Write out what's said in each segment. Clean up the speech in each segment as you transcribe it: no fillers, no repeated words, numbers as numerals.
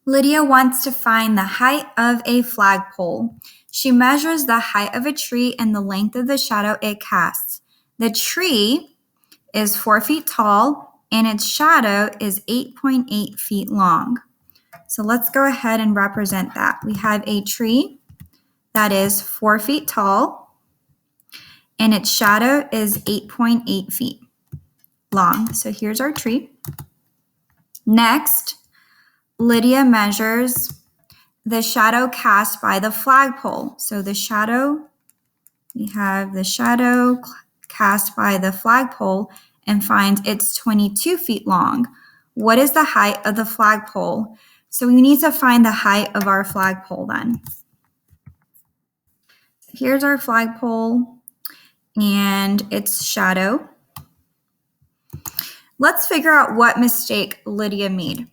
Lydia wants to find the height of a flagpole. She measures the height of a tree and the length of the shadow it casts. The tree is 4 feet tall and its shadow is 8.8 feet long. So let's go ahead and represent that. We have a tree that is 4 feet tall and its shadow is 8.8 feet long. So here's our tree. Next, Lydia measures the shadow cast by the flagpole. So we have the shadow cast by the flagpole and finds it's 22 feet long. What is the height of the flagpole? So we need to find the height of our flagpole then. Here's our flagpole and its shadow. Let's figure out what mistake Lydia made.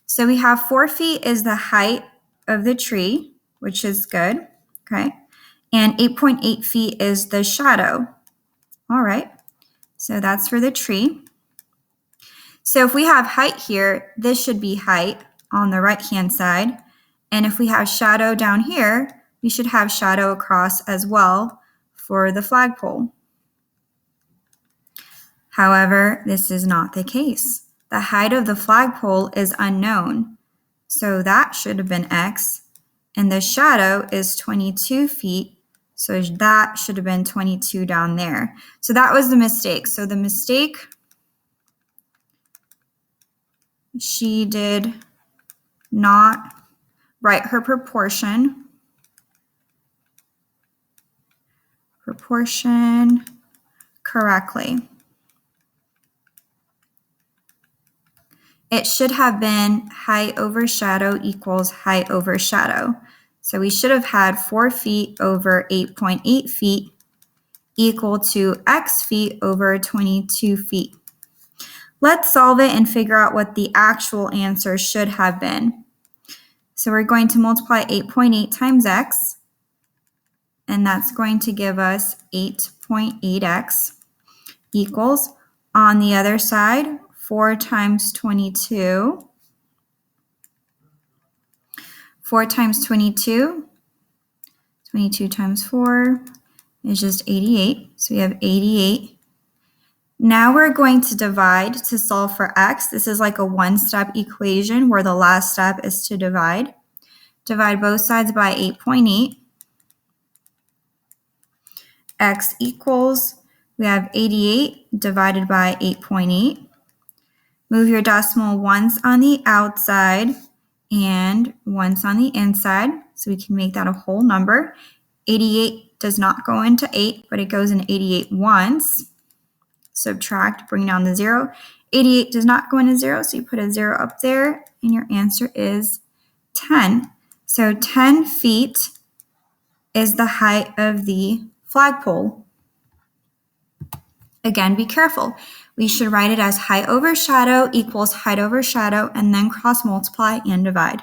So we have 4 feet is the height of the tree, which is good, okay? And 8.8 feet is the shadow. All right, so that's for the tree. So if we have height here, this should be height on the right-hand side. And if we have shadow down here, we should have shadow across as well for the flagpole. However, this is not the case. The height of the flagpole is unknown. So that should have been X. And the shadow is 22 feet. So that should have been 22 down there. So that was the mistake. So the mistake, she did not write her proportion correctly. It should have been height over shadow equals height over shadow. So we should have had 4 feet over 8.8 feet equal to X feet over 22 feet. Let's solve it and figure out what the actual answer should have been. So we're going to multiply 8.8 times X, and that's going to give us 8.8X equals, on the other side, 4 times 22. 4 times 22, 22 times 4 is just 88. So we have 88. Now we're going to divide to solve for X. This is like a one-step equation where the last step is to divide. Divide both sides by 8.8. X equals, we have 88 divided by 8.8. Move your decimal once on the outside and once on the inside, so we can make that a whole number. 88 does not go into 8, but it goes in 88 once. Subtract, bring down the 0. 88 does not go into 0, so you put a 0 up there, and your answer is 10. So 10 feet is the height of the flagpole. Again, be careful. We should write it as height over shadow equals height over shadow, and then cross multiply and divide.